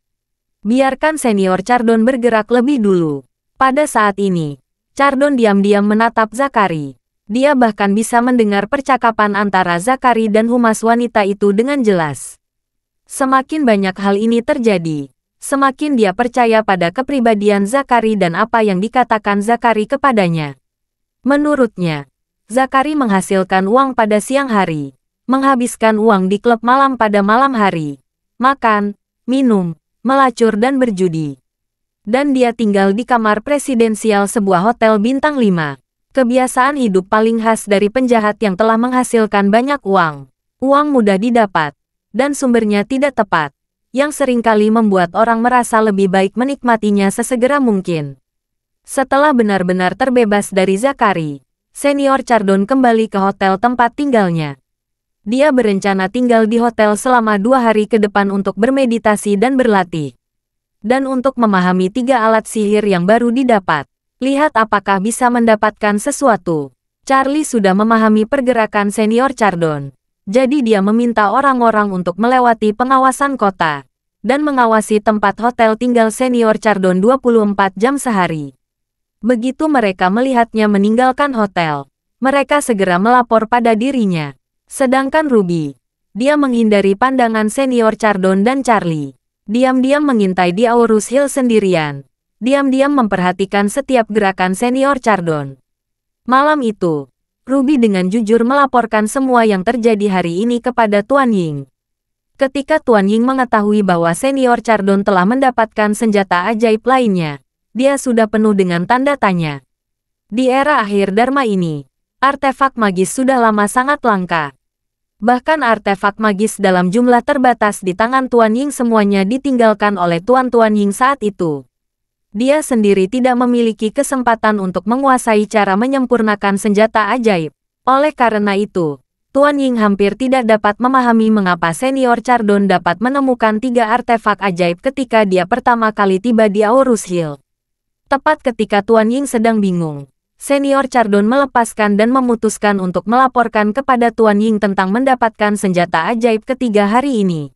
Biarkan Senior Chardon bergerak lebih dulu. Pada saat ini, Chardon diam-diam menatap Zakari. Dia bahkan bisa mendengar percakapan antara Zakari dan humas wanita itu dengan jelas. Semakin banyak hal ini terjadi, semakin dia percaya pada kepribadian Zakari dan apa yang dikatakan Zakari kepadanya. Menurutnya, Zakari menghasilkan uang pada siang hari, menghabiskan uang di klub malam pada malam hari, makan, minum, melacur dan berjudi. Dan dia tinggal di kamar presidensial sebuah hotel bintang 5. Kebiasaan hidup paling khas dari penjahat yang telah menghasilkan banyak uang. Uang mudah didapat, dan sumbernya tidak tepat, yang seringkali membuat orang merasa lebih baik menikmatinya sesegera mungkin. Setelah benar-benar terbebas dari Zakari, Senior Chardon kembali ke hotel tempat tinggalnya. Dia berencana tinggal di hotel selama 2 hari ke depan untuk bermeditasi dan berlatih. Dan untuk memahami 3 alat sihir yang baru didapat, lihat apakah bisa mendapatkan sesuatu. Charlie sudah memahami pergerakan Senior Chardon, jadi dia meminta orang-orang untuk melewati pengawasan kota, dan mengawasi tempat hotel tinggal Senior Chardon 24 jam sehari. Begitu mereka melihatnya meninggalkan hotel, mereka segera melapor pada dirinya. Sedangkan Ruby, dia menghindari pandangan Senior Chardon dan Charlie. Diam-diam mengintai di Aurus Hill sendirian. Diam-diam memperhatikan setiap gerakan Senior Chardon. Malam itu, Ruby dengan jujur melaporkan semua yang terjadi hari ini kepada Tuan Ying. Ketika Tuan Ying mengetahui bahwa Senior Chardon telah mendapatkan senjata ajaib lainnya, dia sudah penuh dengan tanda tanya. Di era akhir Dharma ini, artefak magis sudah lama sangat langka. Bahkan artefak magis dalam jumlah terbatas di tangan Tuan Ying semuanya ditinggalkan oleh Tuan Ying saat itu. Dia sendiri tidak memiliki kesempatan untuk menguasai cara menyempurnakan senjata ajaib. Oleh karena itu, Tuan Ying hampir tidak dapat memahami mengapa Senior Chardon dapat menemukan 3 artefak ajaib ketika dia pertama kali tiba di Aorus Hill. Tepat ketika Tuan Ying sedang bingung, Senior Chardon melepaskan dan memutuskan untuk melaporkan kepada Tuan Ying tentang mendapatkan senjata ajaib ketiga hari ini.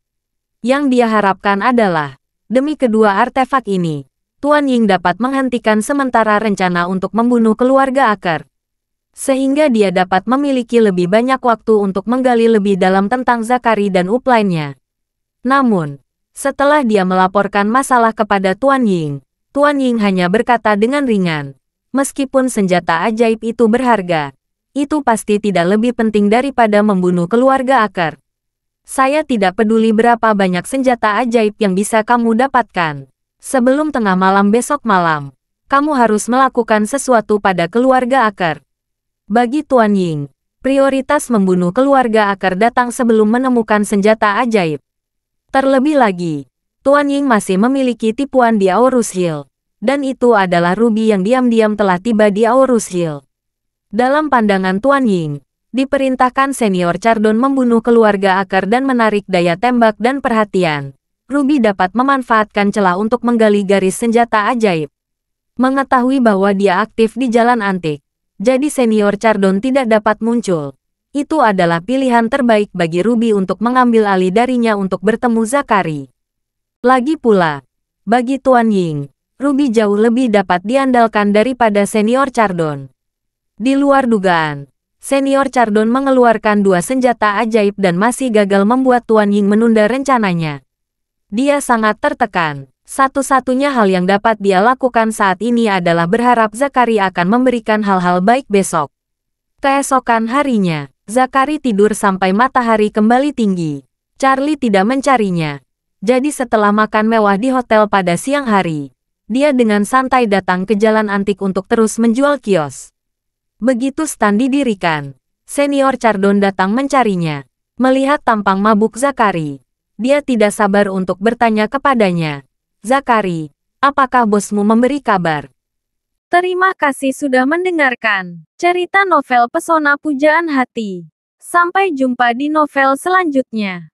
Yang dia harapkan adalah, demi kedua artefak ini, Tuan Ying dapat menghentikan sementara rencana untuk membunuh keluarga Aker. Sehingga dia dapat memiliki lebih banyak waktu untuk menggali lebih dalam tentang Zakari dan upline-nya. Namun, setelah dia melaporkan masalah kepada Tuan Ying hanya berkata dengan ringan, meskipun senjata ajaib itu berharga, itu pasti tidak lebih penting daripada membunuh keluarga Aker. Saya tidak peduli berapa banyak senjata ajaib yang bisa kamu dapatkan. Sebelum tengah malam besok malam, kamu harus melakukan sesuatu pada keluarga Aker. Bagi Tuan Ying, prioritas membunuh keluarga Aker datang sebelum menemukan senjata ajaib. Terlebih lagi, Tuan Ying masih memiliki tipuan di Aorus Hill, dan itu adalah Ruby yang diam-diam telah tiba di Aorus Hill. Dalam pandangan Tuan Ying, diperintahkan Senior Chardon membunuh keluarga Aker dan menarik daya tembak dan perhatian. Ruby dapat memanfaatkan celah untuk menggali garis senjata ajaib. Mengetahui bahwa dia aktif di jalan antik, jadi Senior Chardon tidak dapat muncul. Itu adalah pilihan terbaik bagi Ruby untuk mengambil alih darinya untuk bertemu Zakari. Lagi pula, bagi Tuan Ying, Ruby jauh lebih dapat diandalkan daripada Senior Chardon. Di luar dugaan, Senior Chardon mengeluarkan 2 senjata ajaib dan masih gagal membuat Tuan Ying menunda rencananya. Dia sangat tertekan. Satu-satunya hal yang dapat dia lakukan saat ini adalah berharap Zakari akan memberikan hal-hal baik besok. Keesokan harinya, Zakari tidur sampai matahari kembali tinggi. Charlie tidak mencarinya. Jadi setelah makan mewah di hotel pada siang hari, dia dengan santai datang ke jalan antik untuk terus menjual kios. Begitu stand didirikan, Senior Chardon datang mencarinya. Melihat tampang mabuk Zakari, dia tidak sabar untuk bertanya kepadanya, "Zakari, apakah bosmu memberi kabar?" Terima kasih sudah mendengarkan cerita novel Pesona Pujaan Hati. Sampai jumpa di novel selanjutnya.